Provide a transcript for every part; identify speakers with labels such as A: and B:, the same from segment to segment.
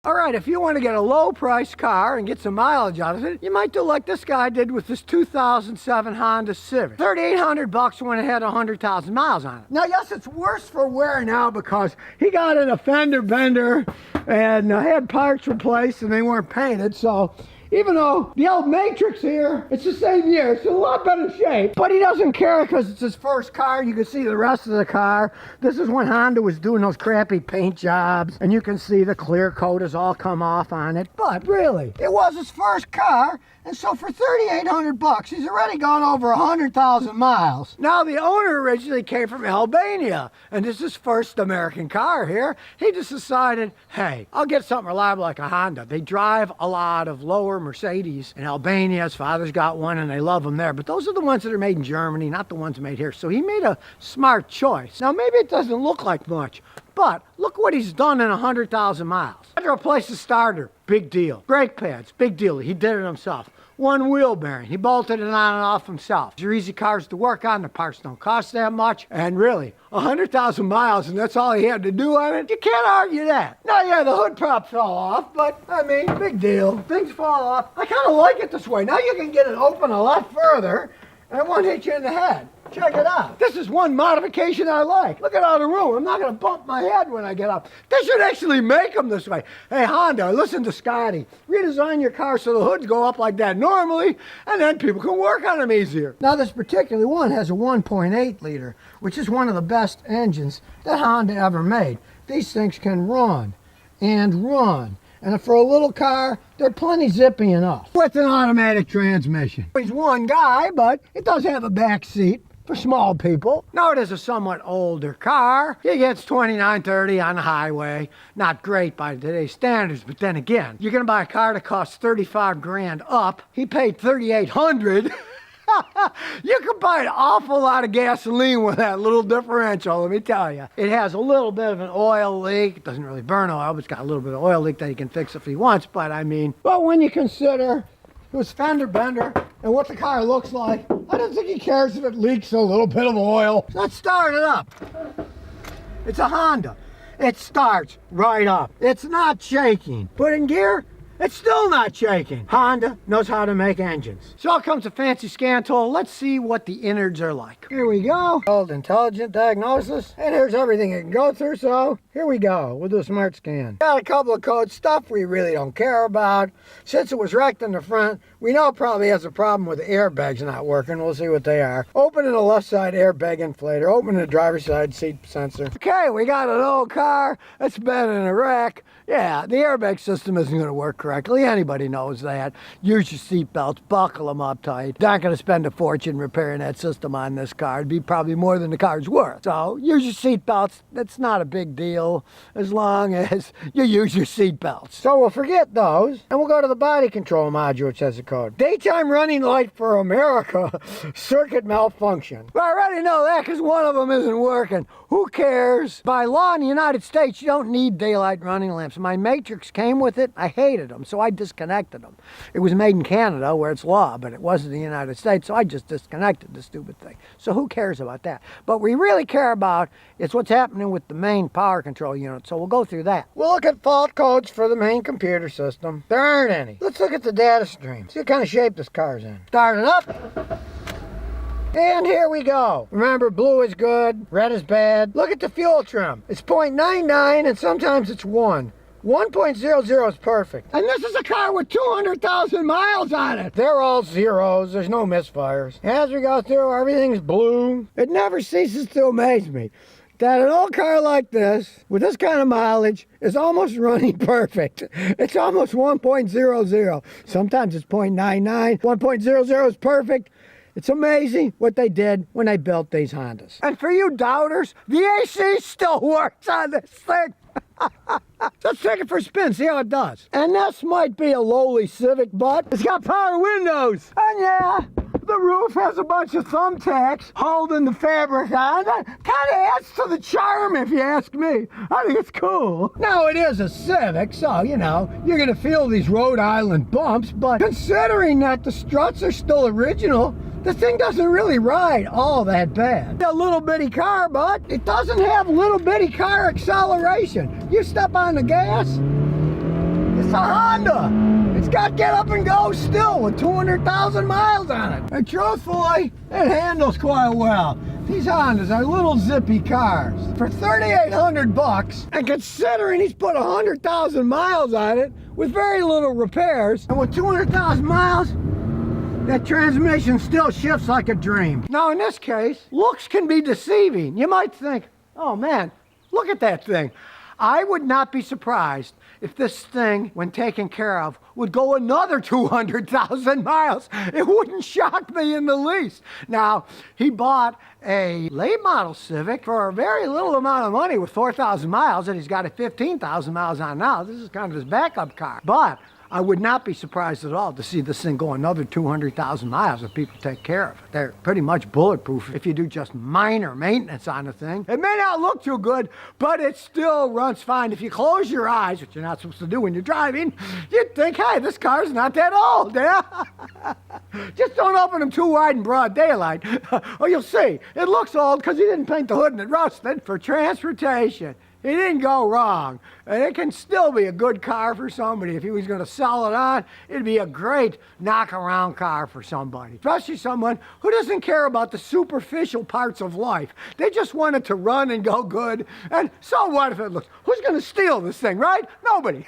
A: All right, if you want to get a low-priced car and get some mileage out of it, you might do like this guy did with this 2007 Honda Civic. $3,800 when it had 100,000 miles on it. Now, yes, it's worse for wear now because he got in a fender bender and had parts replaced and they weren't painted, so even though the old Matrix here, it's the same year, it's in a lot better shape. But he doesn't care because it's his first car. You can see the rest of the car. This is when Honda was doing those crappy paint jobs, and you can see the clear coat has all come off on it. But really, it was his first car, and so for $3,800, he's already gone over 100,000 miles. Now, the owner originally came from Albania, and this is his first American car here. He just decided, hey, I'll get something reliable like a Honda. They drive a lot of lower Mercedes in Albania. His father's got one, and they love them there. But those are the ones that are made in Germany, not the ones made here. So he made a smart choice. Now, maybe it doesn't look like much, but look what he's done in 100,000 miles. Had to replace the starter, big deal. Brake pads, big deal. He did it himself. One wheel bearing, he bolted it on and off himself. These are easy cars to work on. The parts don't cost that much. And really, 100,000 miles, and that's all he had to do on it? You can't argue that. Now, yeah, the hood prop fell off, but I mean, big deal. Things fall off. I kind of like it this way. Now you can get it open a lot further, and it won't hit you in the head. Check it out. This is one modification I like. Look at all the room. I'm not going to bump my head when I get up. They should actually make them this way. Hey, Honda, listen to Scotty. Redesign your car so the hoods go up like that normally, and then people can work on them easier. Now, this particular one has a 1.8 liter, which is one of the best engines that Honda ever made. These things can run and run. And for a little car, they're plenty zippy enough. With an automatic transmission. He's one guy, but it does have a back seat for small people. Now it is a somewhat older car. He gets 29, 30 on the highway. Not great by today's standards, but then again, you're gonna buy a car that costs 35 grand up. He paid 3,800. You can buy an awful lot of gasoline with that little differential, let me tell you. It has a little bit of an oil leak. It doesn't really burn oil, but it's got a little bit of oil leak that he can fix if he wants, but I mean, well, when you consider his fender bender and what the car looks like, I don't think he cares if it leaks a little bit of oil. Let's start it up. It's a Honda. It starts right up. It's not shaking. Put in gear, it's still not shaking. Honda knows how to make engines. So out comes a fancy scan tool. Let's see what the innards are like. Here we go. Called intelligent diagnosis. And here's everything it can go through, so here we go. We'll do a smart scan. Got a couple of codes, stuff we really don't care about. Since it was wrecked in the front, we know it probably has a problem with the airbags not working. We'll see what they are. Opening the left side airbag inflator. Opening the driver's side seat sensor. Okay, we got an old car that's been in a wreck. Yeah, the airbag system isn't going to work correctly. Anybody knows that. Use your seat belts. Buckle them up tight. Not going to spend a fortune repairing that system on this car. It'd be probably more than the car's worth. So use your seat belts. That's not a big deal as long as you use your seat belts. So we'll forget those and we'll go to the body control module, which has a code. Daytime running light for America. Circuit malfunction. Well, I already know that because one of them isn't working. Who cares? By law in the United States, you don't need daylight running lamps. My Matrix came with it. I hated them, so I disconnected them. It was made in Canada, where it's law, but it wasn't the United States, so I just disconnected the stupid thing. So who cares about that? But we really care about is what's happening with the main power control unit, so we'll go through that. We'll look at fault codes for the main computer system. There aren't any. Let's look at the data stream. See what kind of shape this car's in. Start it up. And here we go. Remember, blue is good, red is bad. Look at the fuel trim. It's 0.99 and sometimes it's 1. 1.00 is perfect. And this is a car with 200,000 miles on it. They're all zeros. There's no misfires. As we go through, everything's blue. It never ceases to amaze me that an old car like this, with this kind of mileage, is almost running perfect. It's almost 1.00. Sometimes it's 0.99. 1.00 is perfect. It's amazing what they did when they built these Hondas. And for you doubters, the AC still works on this thing. Let's take it for a spin, see how it does. And this might be a lowly Civic, but it's got power windows. And yeah, the roof has a bunch of thumbtacks holding the fabric on. That kind of adds to the charm, if you ask me. I think it's cool. Now, it is a Civic, so, you know, you're going to feel these Rhode Island bumps, but considering that the struts are still original, the thing doesn't really ride all that bad. It's a little bitty car, but it doesn't have little bitty car acceleration. You step on the gas, It's a Honda. It's got get up and go still with 200,000 miles on it. And truthfully, it handles quite well. These Hondas are little zippy cars. For 3,800 bucks, and considering he's put 100,000 miles on it with very little repairs, and with 200,000 miles, that transmission still shifts like a dream. Now in this case, looks can be deceiving. You might think, oh man, look at that thing. I would not be surprised if this thing, when taken care of, would go another 200,000 miles. It wouldn't shock me in the least. Now, he bought a late model Civic for a very little amount of money with 4,000 miles, and he's got a 15,000 miles on now. This is kind of his backup car. But I would not be surprised at all to see this thing go another 200,000 miles if people take care of it. They're pretty much bulletproof if you do just minor maintenance on the thing. It may not look too good, but it still runs fine. If you close your eyes, which you're not supposed to do when you're driving, you'd think, hey, this car's not that old, yeah? Just don't open them too wide in broad daylight, or you'll see. It looks old because he didn't paint the hood and it rusted. For transportation, he didn't go wrong. And it can still be a good car for somebody. If he was going to sell it on, it'd be a great knock-around car for somebody. Especially someone who doesn't care about the superficial parts of life. They just want it to run and go good. And so what if it looks? Who's going to steal this thing, right? Nobody.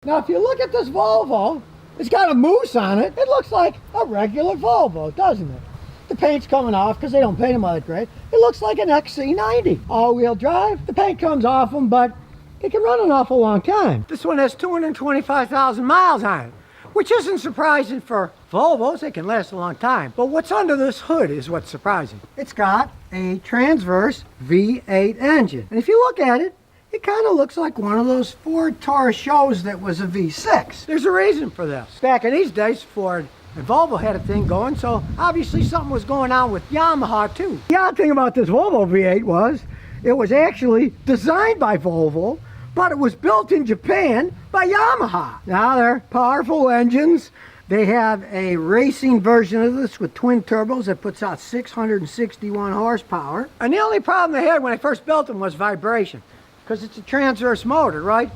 A: Now, if you look at this Volvo, it's got a moose on it. It looks like a regular Volvo, doesn't it? The paint's coming off because they don't paint them all that great. It looks like an XC90. All-wheel drive, the paint comes off them, but it can run an awful long time. This one has 225,000 miles on it, which isn't surprising for Volvos. They can last a long time. But what's under this hood is what's surprising. It's got a transverse V8 engine. And if you look at it, it kind of looks like one of those Ford Taurus shows that was a V6. There's a reason for this. Back in these days, Ford and Volvo had a thing going, so obviously something was going on with Yamaha too. The odd thing about this Volvo V8 was, it was actually designed by Volvo, but it was built in Japan by Yamaha. Now they're powerful engines. They have a racing version of this with twin turbos that puts out 661 horsepower. And the only problem they had when they first built them was vibration, because it's a transverse motor, right?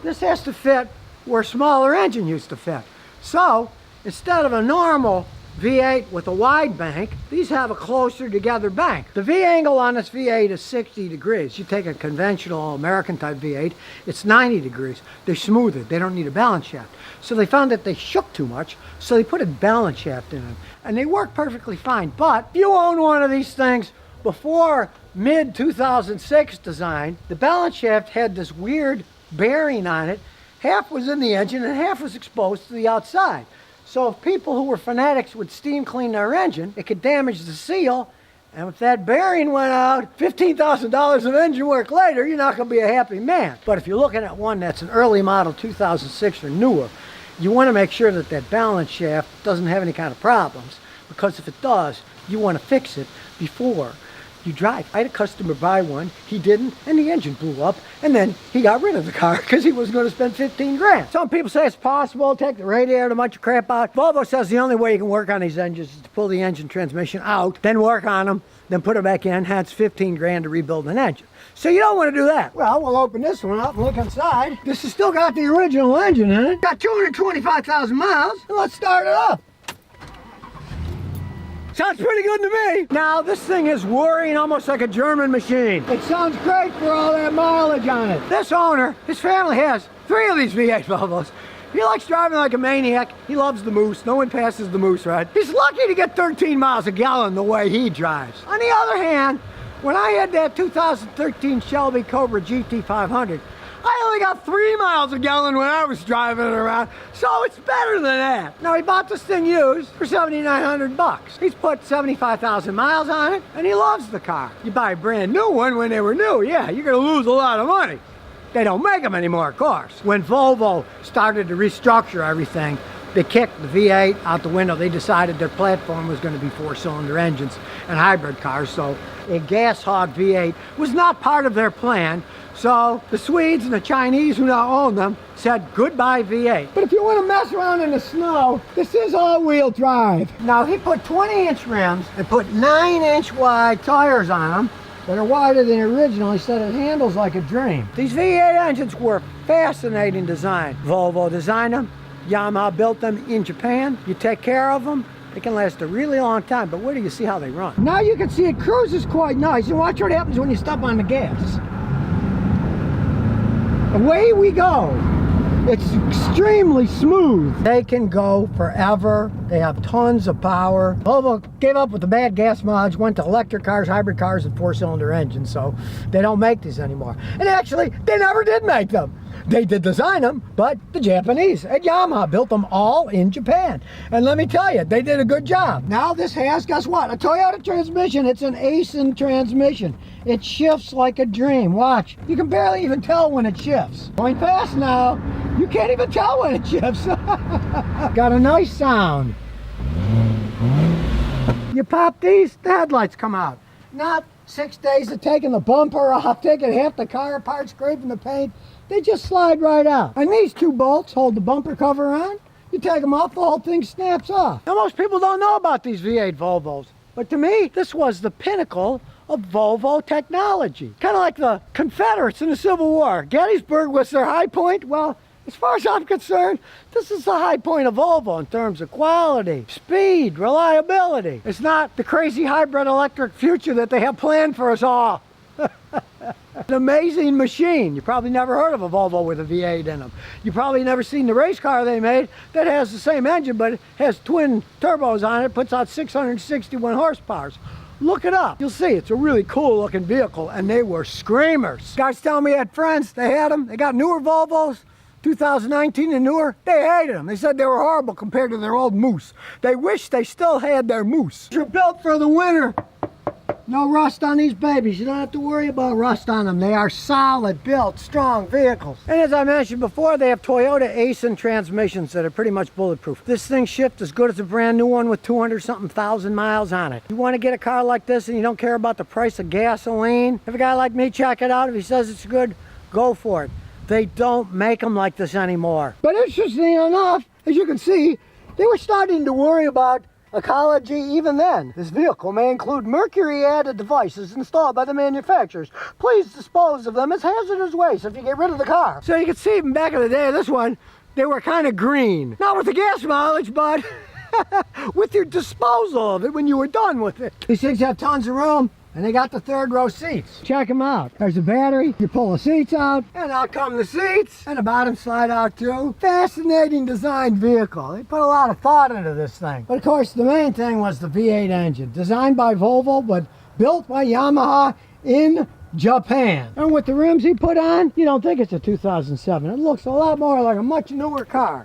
A: This has to fit where a smaller engine used to fit. So, instead of a normal V8 with a wide bank, these have a closer together bank. The V angle on this V8 is 60 degrees. You take a conventional American type V8, it's 90 degrees. They're smoother, they don't need a balance shaft. So they found that they shook too much, so they put a balance shaft in them. And they work perfectly fine. But if you own one of these things before mid-2006 design, the balance shaft had this weird bearing on it. Half was in the engine and half was exposed to the outside. So if people who were fanatics would steam clean their engine, it could damage the seal, and if that bearing went out, $15,000 of engine work later, you're not going to be a happy man. But if you're looking at one that's an early model 2006 or newer, you want to make sure that that balance shaft doesn't have any kind of problems, because if it does, you want to fix it before you drive. I had a customer buy one, he didn't, and the engine blew up, and then he got rid of the car because he was going to spend 15 grand. Some people say it's possible, take the radiator and a bunch of crap out. Volvo says the only way you can work on these engines is to pull the engine transmission out, then work on them, then put it back in. That's 15 grand to rebuild an engine. So you don't want to do that. Well, we'll open this one up and look inside. This has still got the original engine in it. Got 225,000 miles, and let's start it up. Sounds pretty good to me. Now, this thing is whirring almost like a German machine. It sounds great for all that mileage on it. This owner, his family has 3 of these V8 Volvos. He likes driving like a maniac. He loves the moose. No one passes the moose, right? He's lucky to get 13 miles a gallon the way he drives. On the other hand, when I had that 2013 Shelby Cobra GT500, I only got 3 miles a gallon when I was driving it around, so it's better than that. Now, he bought this thing used for 7,900 bucks. He's put 75,000 miles on it, and he loves the car. You buy a brand new one when they were new, yeah, you're gonna lose a lot of money. They don't make them anymore, of course. When Volvo started to restructure everything, they kicked the V8 out the window. They decided their platform was going to be 4-cylinder engines and hybrid cars, so a gas hog V8 was not part of their plan. So the Swedes and the Chinese who now own them said goodbye V8. But if you want to mess around in the snow, this is all-wheel drive. Now he put 20-inch rims and put 9-inch wide tires on them, that are wider than originally, so that it handles like a dream. These V8 engines were fascinating design. Volvo designed them, Yamaha built them in Japan. You take care of them, they can last a really long time, but wait till you see how they run. Now you can see it cruises quite nice, and watch what happens when you step on the gas. Away we go. It's extremely smooth. They can go forever. They have tons of power. Volvo gave up with the bad gas mods, went to electric cars, hybrid cars, and four-cylinder engines, so they don't make these anymore. And actually, they never did make them. They did design them, but the Japanese at Yamaha built them all in Japan. And let me tell you, they did a good job. Now this has, guess what? A Toyota transmission. It's an Aisin transmission. It shifts like a dream. Watch. You can barely even tell when it shifts. Going fast now. You can't even tell when it shifts. Got a nice sound. You pop these, the headlights come out. Not 6 days of taking the bumper off, taking half the car apart, scraping the paint. They just slide right out. And these two bolts hold the bumper cover on. You take them off, the whole thing snaps off. Now most people don't know about these V8 Volvos, but to me, this was the pinnacle of Volvo technology. Kind of like the Confederates in the Civil War. Gettysburg was their high point. Well, as far as I'm concerned, this is the high point of Volvo in terms of quality, speed, reliability. It's not the crazy hybrid electric future that they have planned for us all. An amazing machine. You probably never heard of a Volvo with a V8 in them. You probably never seen the race car they made that has the same engine, but it has twin turbos on it, puts out 661 horsepower. Look it up. You'll see it's a really cool looking vehicle, and they were screamers. Guys telling me they had friends, they had them. They got newer Volvos, 2019 and newer. They hated them. They said they were horrible compared to their old Moose. They wish they still had their Moose. They're built for the winter. No rust on these babies. You don't have to worry about rust on them. They are solid built, strong vehicles. And as I mentioned before, they have Toyota Aisin transmissions that are pretty much bulletproof. This thing shifts as good as a brand new one with 200-something thousand miles on it. You want to get a car like this and you don't care about the price of gasoline? If a guy like me, check it out. If he says it's good, go for it. They don't make them like this anymore. But interestingly enough, as you can see, they were starting to worry about ecology even then. This vehicle may include mercury-added devices installed by the manufacturers. Please dispose of them as hazardous waste if you get rid of the car. So you can see even back in the day of this one, they were kind of green. Not with the gas mileage, but with your disposal of it when you were done with it. These things have tons of room. And they got the third row seats. Check them out. There's a battery. You pull the seats out, and out come the seats. And the bottom slide out too. Fascinating design vehicle. They put a lot of thought into this thing. But of course, the main thing was the V8 engine. Designed by Volvo, but built by Yamaha in Japan. And with the rims he put on, you don't think it's a 2007. It looks a lot more like a much newer car.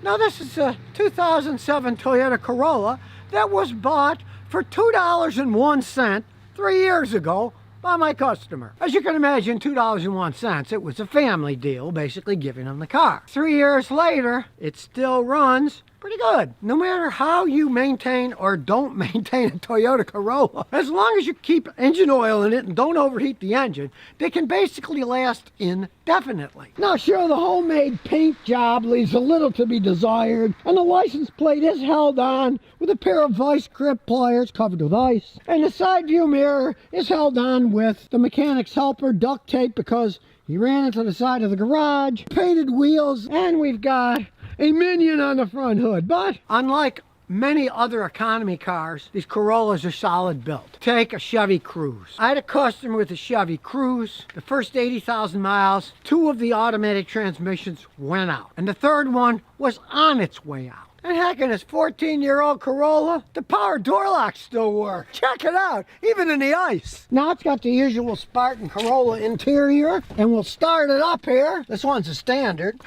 A: Now this is a 2007 Toyota Corolla that was bought for $2.01 3 years ago by my customer. As you can imagine, $2.01, it was a family deal, basically giving him the car. 3 years later, it still runs pretty good. No matter how you maintain or don't maintain a Toyota Corolla, as long as you keep engine oil in it and don't overheat the engine, they can basically last indefinitely. Now sure, the homemade paint job leaves a little to be desired, and the license plate is held on with a pair of vice grip pliers covered with ice, and the side view mirror is held on with the mechanic's helper duct tape because he ran into the side of the garage. Painted wheels, and we've got a Minion on the front hood. But unlike many other economy cars, these Corollas are solid built. Take a Chevy Cruze. I had a customer with a Chevy Cruze. The first 80,000 miles, 2 of the automatic transmissions went out, and the third one was on its way out. And heck, in his 14-year-old Corolla, the power door locks still work. Check it out, even in the ice. Now it's got the usual Spartan Corolla interior, and we'll start it up here. This one's a standard.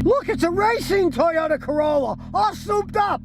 A: Look, it's a racing Toyota Corolla, all souped up.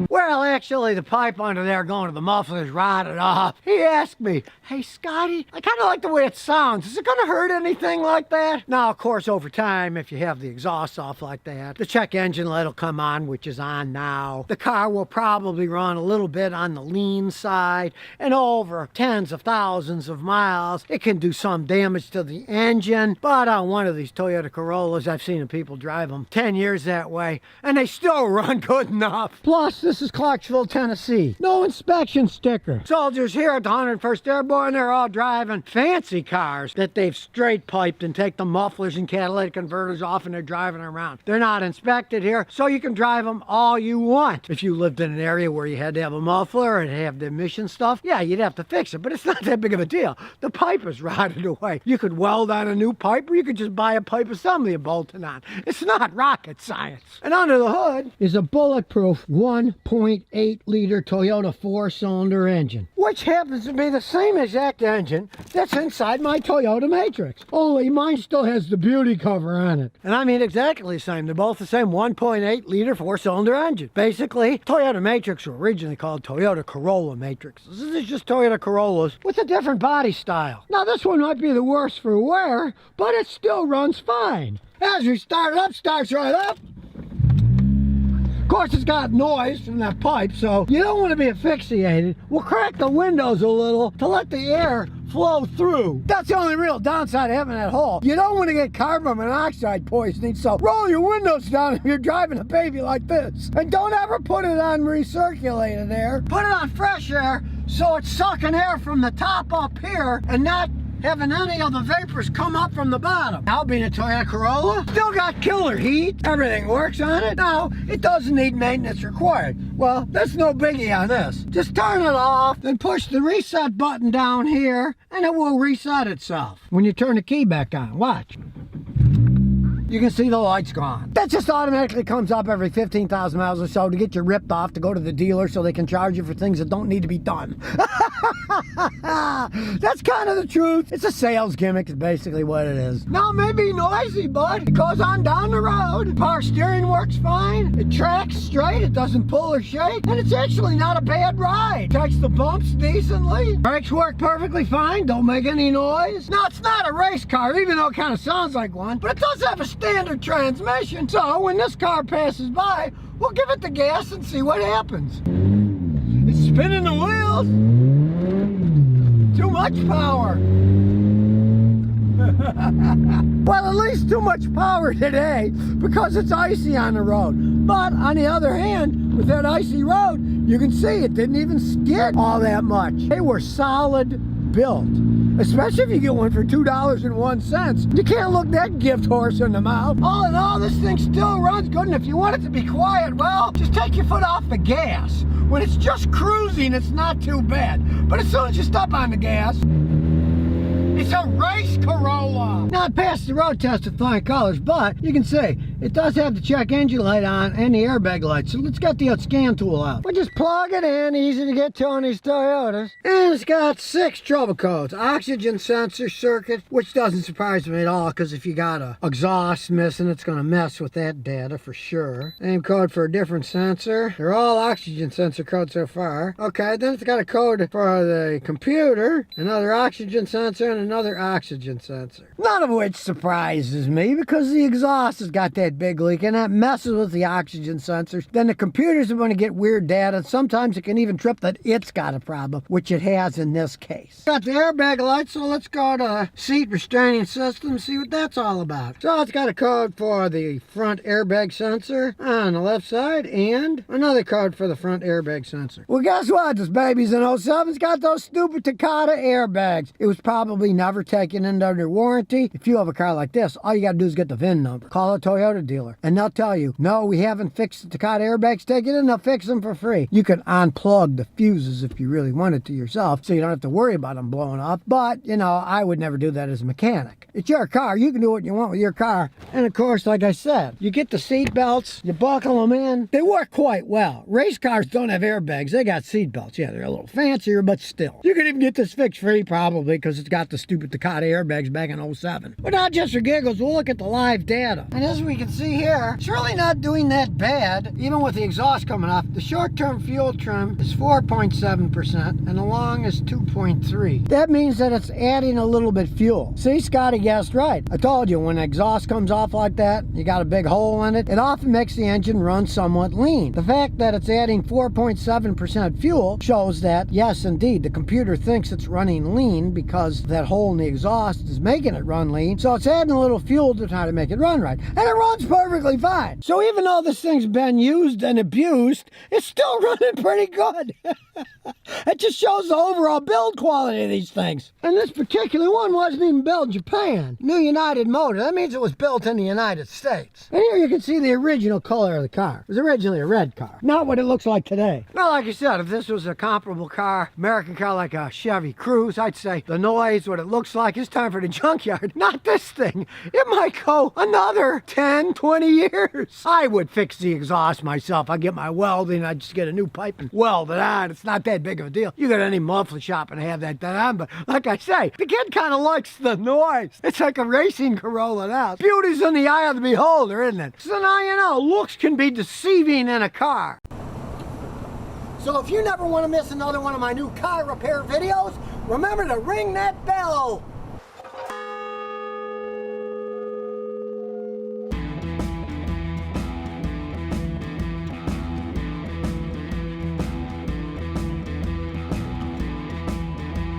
A: Well, actually, the pipe under there going to the muffler's rotted off. He asked me, "Hey, Scotty, I kind of like the way it sounds. Is it going to hurt anything like that?" Now, of course, over time, if you have the exhaust off like that, the check engine light will come on, which is on now. The car will probably run a little bit on the lean side, and over tens of thousands of miles, it can do some damage to the engine. But on one of these Toyota Corollas, I've seen people drive them 10 years that way, and they still run good enough. Plus, this This is Clarksville, Tennessee. No inspection sticker. Soldiers here at the 101st Airborne, they're all driving fancy cars that they've straight piped and take the mufflers and catalytic converters off, and they're driving around. They're not inspected here, so you can drive them all you want. If you lived in an area where you had to have a muffler and have the emission stuff, yeah, you'd have to fix it, but it's not that big of a deal. The pipe is rotted away. You could weld on a new pipe, or you could just buy a pipe assembly and bolt it on. It's not rocket science. And under the hood is a bulletproof 1.8 liter Toyota 4-cylinder engine, which happens to be the same exact engine that's inside my Toyota Matrix. Only mine still has the beauty cover on it. And I mean exactly the same. They're both the same 1.8 liter 4-cylinder engine. Basically, Toyota Matrix were originally called Toyota Corolla Matrixes. This is just Toyota Corollas with a different body style. Now this one might be the worst for wear, but it still runs fine. As we start it up, starts right up. Of course, it's got noise from that pipe, so you don't want to be asphyxiated. We'll crack the windows a little to let the air flow through. That's the only real downside of having that hole. You don't want to get carbon monoxide poisoning, so roll your windows down if you're driving a baby like this. And don't ever put it on recirculated air. Put it on fresh air so it's sucking air from the top up here and not having any of the vapors come up from the bottom. Now, being a Toyota Corolla, still got killer heat. Everything works on it. Now, it doesn't need maintenance required. Well, there's no biggie on this. Just turn it off, then push the reset button down here, and it will reset itself when you turn the key back on. Watch. You can see the lights gone. That just automatically comes up every 15,000 miles or so to get you ripped off to go to the dealer so they can charge you for things that don't need to be done. That's kind of the truth. It's a sales gimmick is basically what it is. Now, it may be noisy, but it goes on down the road. Power steering works fine. It tracks straight. It doesn't pull or shake. And it's actually not a bad ride. Takes the bumps decently. Brakes work perfectly fine. Don't make any noise. Now, it's not a race car, even though it kind of sounds like one, but it does have a standard transmission, so when this car passes by, we'll give it the gas and see what happens. It's spinning the wheels. Too much power. Well, at least too much power today because it's icy on the road. But on the other hand, with that icy road, you can see it didn't even skid all that much. They were solid built. Especially if you get one for $2.01. You can't look that gift horse in the mouth. All in all, this thing still runs good, and if you want it to be quiet, well, just take your foot off the gas. When it's just cruising, it's not too bad. But as soon as you step on the gas, it's a race Corolla. Not passed the road test with flying colors, but you can see it does have the check engine light on and the airbag light. So let's get the scan tool out. We'll just plug it in, easy to get to on these Toyotas. And it's got 6 trouble codes. Oxygen sensor circuit, which doesn't surprise me at all, because if you got a exhaust missing, it's going to mess with that data for sure. Same code for a different sensor. They're all oxygen sensor codes so far. Okay, then it's got a code for the computer, another oxygen sensor, and another oxygen sensor. None of which surprises me because the exhaust has got that big leak and that messes with the oxygen sensors. Then the computers are going to get weird data. Sometimes it can even trip that it's got a problem, which it has in this case. Got the airbag light, so let's go to seat restraining system, see what that's all about. So it's got a code for the front airbag sensor on the left side and another code for the front airbag sensor. Well, guess what? This baby's an 07's got those stupid Takata airbags. It was probably never taken into under warranty. If you have a car like this, all you got to do is get the VIN number. Call a Toyota dealer and they'll tell you, no, we haven't fixed the Takata airbags. Take it in, they'll fix them for free. You can unplug the fuses if you really wanted to yourself, so you don't have to worry about them blowing up. But, you know, I would never do that as a mechanic. It's your car. You can do what you want with your car. And of course, like I said, you get the seat belts, you buckle them in. They work quite well. Race cars don't have airbags. They got seat belts. Yeah, they're a little fancier, but still. You can even get this fixed free probably because it's got the stupid Takata airbags back in 07. But not just for giggles, we'll look at the live data. And as we can see here, it's really not doing that bad, even with the exhaust coming off. The short-term fuel trim is 4.7% and the long is 2.3. That means that it's adding a little bit fuel. See, Scotty guessed right. I told you, when the exhaust comes off like that, you got a big hole in it, it often makes the engine run somewhat lean. The fact that it's adding 4.7% fuel shows that, yes, indeed, the computer thinks it's running lean because that hole in the exhaust is making it run lean, so it's adding a little fuel to try to make it run right. And it runs runs perfectly fine. So even though this thing's been used and abused, it's still running pretty good. It just shows the overall build quality of these things. And this particular one wasn't even built in Japan. New United Motor. That means it was built in the United States. And here you can see the original color of the car. It was originally a red car. Not what it looks like today. Now, like I said, if this was a comparable car, American car like a Chevy Cruze, I'd say the noise, what it looks like, it's time for the junkyard. Not this thing. It might go another 10, 20 years. I would fix the exhaust myself. I'd get my welding. I'd just get a new pipe and weld it on. It's not that big of a deal. You go to any muffler shop and have that done. But like I say, the kid kind of likes the noise. It's like a racing Corolla now. Beauty's in the eye of the beholder, isn't it? So now you know, looks can be deceiving in a car. So if you never want to miss another one of my new car repair videos, remember to ring that bell.